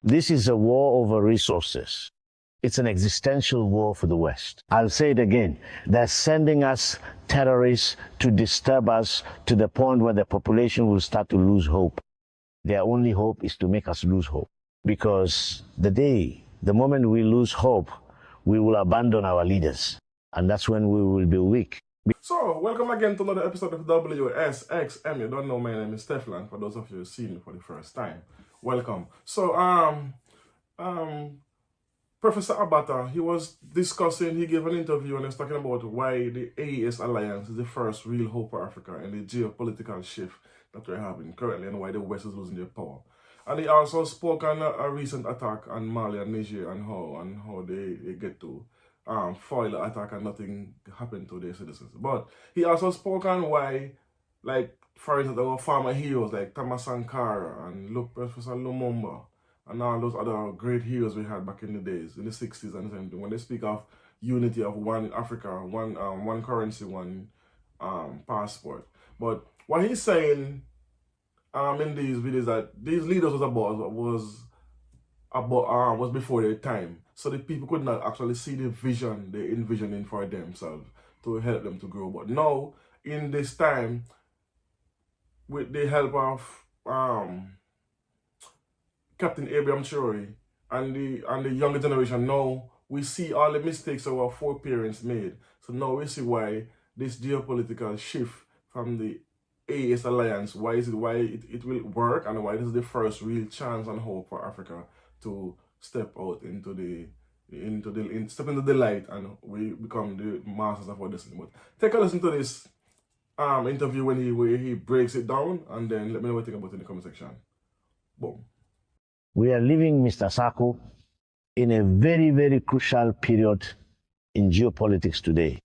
This is a war over resources. It's an existential war for the West. I'll say it again. They're sending us terrorists to disturb us to the point where the population will start to lose hope. Their only hope is to make us lose hope. Because the moment we lose hope, we will abandon our leaders. And that's when we will be weak. So, welcome again to another episode of WSXM. You don't know, my name is Stefan. For those of you who've seen me for the first time, welcome. So, Professor Abata, he was discussing, he gave an interview and he was talking about why the AES alliance is the first real hope for Africa and the geopolitical shift that we're having currently and why the West is losing their power. And he also spoke on a recent attack on Mali and Niger and how they get to foil the attack and nothing happened to their citizens. But he also spoke on why, like, for instance, our former heroes like Thomas Sankara and Professor Lumumba and all those other great heroes we had back in the days, in the 60s and 70s, when they speak of unity of one Africa, one currency, one passport. But what he's saying in these videos that these leaders was before their time. So the people could not actually see the vision they envisioning for themselves to help them to grow. But now, in this time, with the help of Captain Abraham Chori and the younger generation, now we see all the mistakes our foreparents made. So now we see why this geopolitical shift from the AES alliance, why it will work, and why this is the first real chance and hope for Africa to step out into the light and we become the masters of our destiny. But take a listen to this interview where he breaks it down, and then let me know what you think about it in the comment section. Boom. We are living, Mr. Sako, in a very, very crucial period in geopolitics today.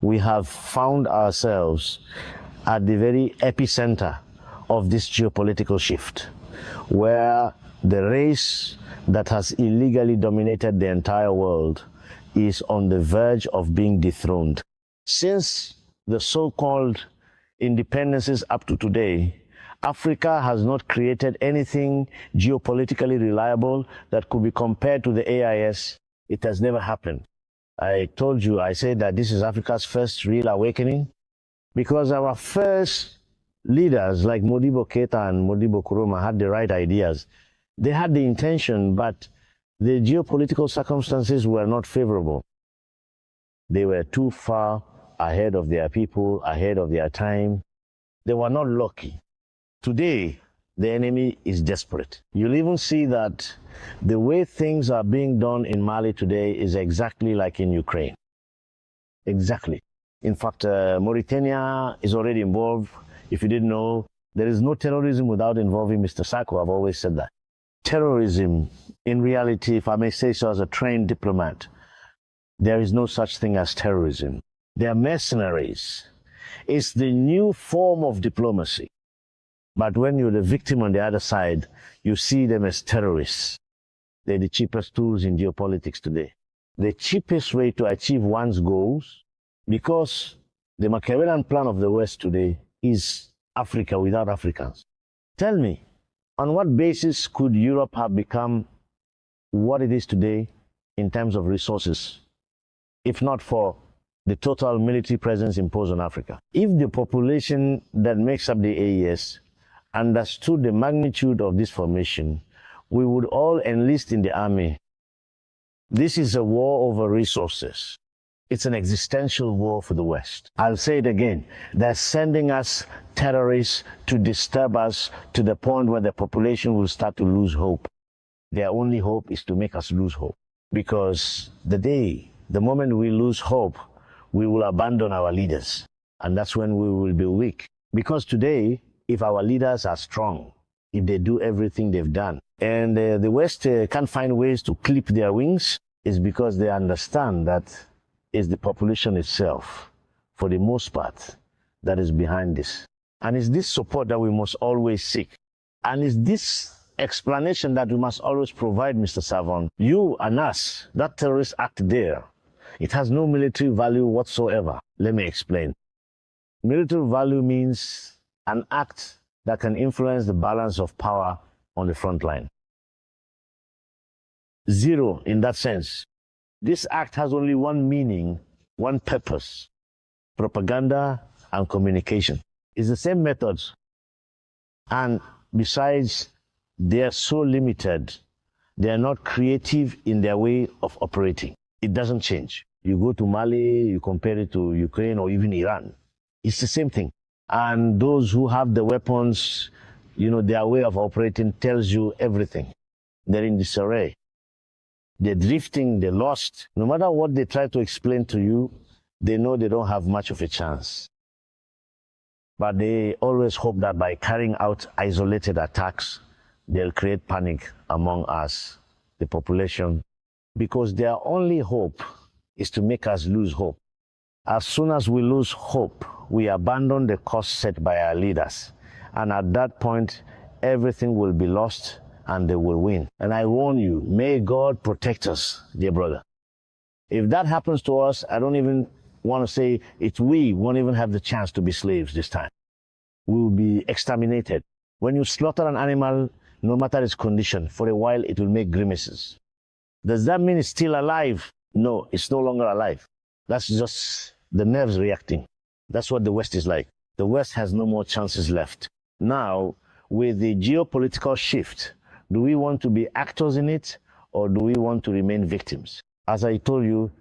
We have found ourselves at the very epicenter of this geopolitical shift, where the race that has illegally dominated the entire world is on the verge of being dethroned. Since the so-called independences up to today, Africa has not created anything geopolitically reliable that could be compared to the AES. It has never happened. I told you, I said that this is Africa's first real awakening, because our first leaders like Modibo Keita and Modibo Kuruma had the right ideas. They had the intention, but the geopolitical circumstances were not favorable. They were too far ahead of their people, ahead of their time. They were not lucky. Today, the enemy is desperate. You'll even see that the way things are being done in Mali today is exactly like in Ukraine. Exactly. In fact, Mauritania is already involved. If you didn't know, there is no terrorism without involving Mr. Sako. I've always said that. Terrorism, in reality, if I may say so as a trained diplomat, there is no such thing as terrorism. They are mercenaries. It's the new form of diplomacy. But when you're the victim on the other side, you see them as terrorists. They're the cheapest tools in geopolitics today. The cheapest way to achieve one's goals, because the Machiavellian plan of the West today is Africa without Africans. Tell me, on what basis could Europe have become what it is today in terms of resources, if not for the total military presence imposed on Africa? If the population that makes up the AES understood the magnitude of this formation, we would all enlist in the army. This is a war over resources. It's an existential war for the West. I'll say it again. They're sending us terrorists to disturb us to the point where the population will start to lose hope. Their only hope is to make us lose hope. Because the moment we lose hope, we will abandon our leaders. And that's when we will be weak. Because today, if our leaders are strong, if they do everything they've done, and the West can't find ways to clip their wings, it's because they understand that it's the population itself, for the most part, that is behind this. And it's this support that we must always seek. And it's this explanation that we must always provide, Mr. Savon. You and us, that terrorist act there, it has no military value whatsoever. Let me explain. Military value means an act that can influence the balance of power on the front line. zero in that sense. This act has only one meaning, one purpose: propaganda and communication. It's the same methods. And besides, they are so limited. They are not creative in their way of operating. It doesn't change. You go to Mali, you compare it to Ukraine or even Iran. It's the same thing. And those who have the weapons, their way of operating tells you everything. They're in disarray. They're drifting, they're lost. No matter what they try to explain to you, they know they don't have much of a chance. But they always hope that by carrying out isolated attacks, they'll create panic among us, the population, because their only hope is to make us lose hope. As soon as we lose hope, we abandon the course set by our leaders. And at that point, everything will be lost and they will win. And I warn you, may God protect us, dear brother. If that happens to us, I don't even want to say we won't even have the chance to be slaves this time. We will be exterminated. When you slaughter an animal, no matter its condition, for a while it will make grimaces. Does that mean it's still alive? No, it's no longer alive. That's just the nerves reacting. That's what the West is like. The West has no more chances left. Now, with the geopolitical shift, do we want to be actors in it, or do we want to remain victims? As I told you,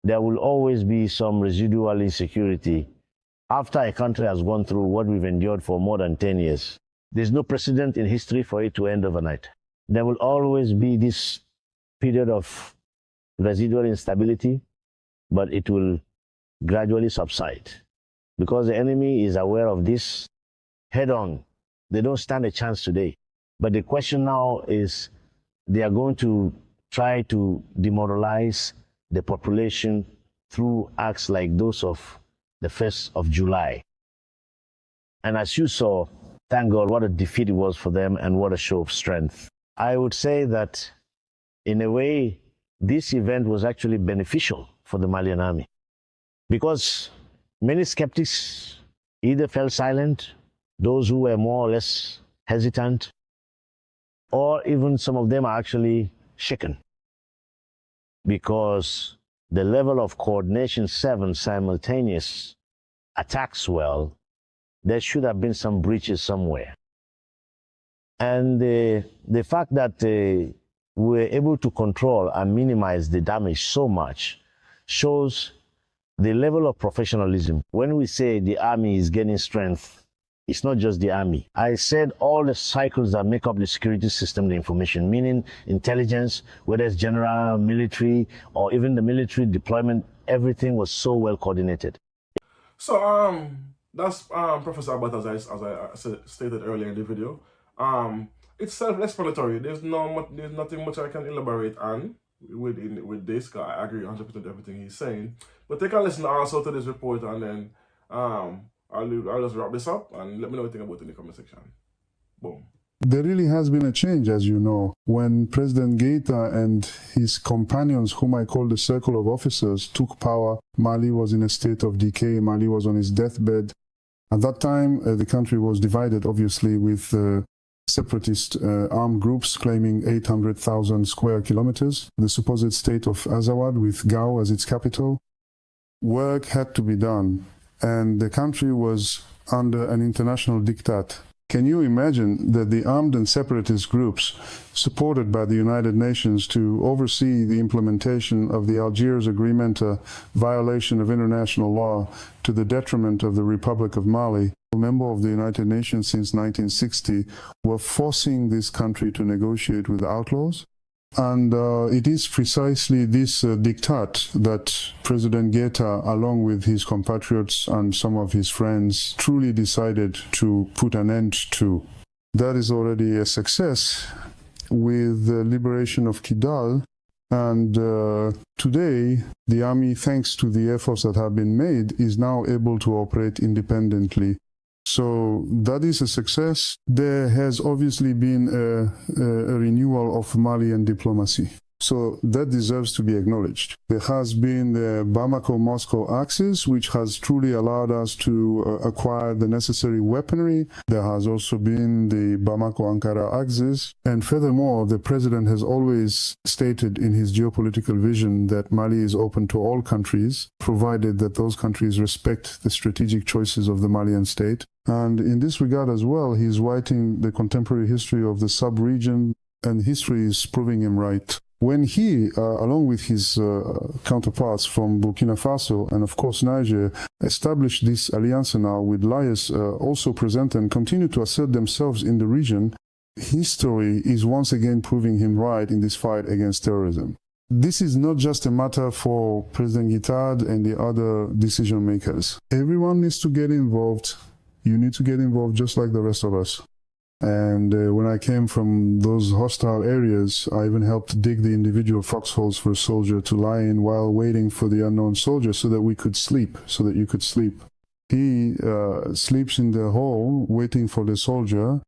there will always be some residual insecurity after a country has gone through what we've endured for more than 10 years. There's no precedent in history for it to end overnight. There will always be this period of residual instability, but it will gradually subside because the enemy is aware of this head on. They don't stand a chance today. But the question now is they are going to try to demoralize the population through acts like those of the 1st of July. And as you saw, thank God, what a defeat it was for them and what a show of strength. I would say that in a way, this event was actually beneficial for the Malian army because many skeptics either fell silent, those who were more or less hesitant, or even some of them are actually shaken because the level of coordination, 7 simultaneous attacks, there should have been some breaches somewhere. And the fact that we were able to control and minimize the damage so much shows the level of professionalism. When we say the army is gaining strength, it's not just the army. I said all the cycles that make up the security system, the information, meaning intelligence, whether it's general, military, or even the military deployment, everything was so well coordinated. So that's Professor Abat, as I stated earlier in the video. It's self-explanatory. There's nothing much I can elaborate on with this, because I agree 100% with everything he's saying. But take a listen also to this report, and then I'll just wrap this up and let me know what you think about it in the comment section. Boom. There really has been a change, as you know. When President Keita and his companions, whom I call the circle of officers, took power, Mali was in a state of decay. Mali was on its deathbed. At that time, the country was divided, obviously, with separatist armed groups claiming 800,000 square kilometers, the supposed state of Azawad with Gao as its capital. Work had to be done, and the country was under an international diktat. Can you imagine that the armed and separatist groups, supported by the United Nations to oversee the implementation of the Algiers Agreement, a violation of international law to the detriment of the Republic of Mali, a member of the United Nations since 1960, were forcing this country to negotiate with outlaws? And it is precisely this diktat that President Keita, along with his compatriots and some of his friends, truly decided to put an end to. That is already a success with the liberation of Kidal. And today, the army, thanks to the efforts that have been made, is now able to operate independently. So that is a success. There has obviously been a renewal of Malian diplomacy. So that deserves to be acknowledged. There has been the Bamako-Moscow axis, which has truly allowed us to acquire the necessary weaponry. There has also been the Bamako-Ankara axis. And furthermore, the president has always stated in his geopolitical vision that Mali is open to all countries, provided that those countries respect the strategic choices of the Malian state. And in this regard as well, he's writing the contemporary history of the sub-region, and history is proving him right. When he, along with his counterparts from Burkina Faso and of course Niger, established this alliance now with Lias also present and continue to assert themselves in the region, history is once again proving him right in this fight against terrorism. This is not just a matter for President Guittard and the other decision makers. Everyone needs to get involved. You need to get involved just like the rest of us. And when I came from those hostile areas, I even helped dig the individual foxholes for a soldier to lie in while waiting for the unknown soldier so that we could sleep, so that you could sleep. He sleeps in the hole waiting for the soldier.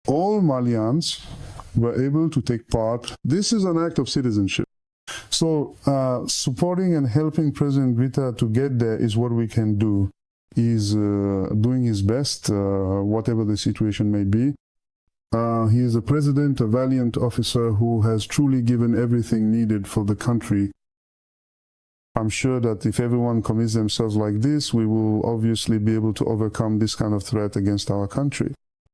All Malians were able to take part. This is an act of citizenship. So supporting and helping President Guittard to get there is what we can do. He's doing his best, whatever the situation may be. He is a president, a valiant officer who has truly given everything needed for the country. I'm sure that if everyone commits themselves like this, we will obviously be able to overcome this kind of threat against our country.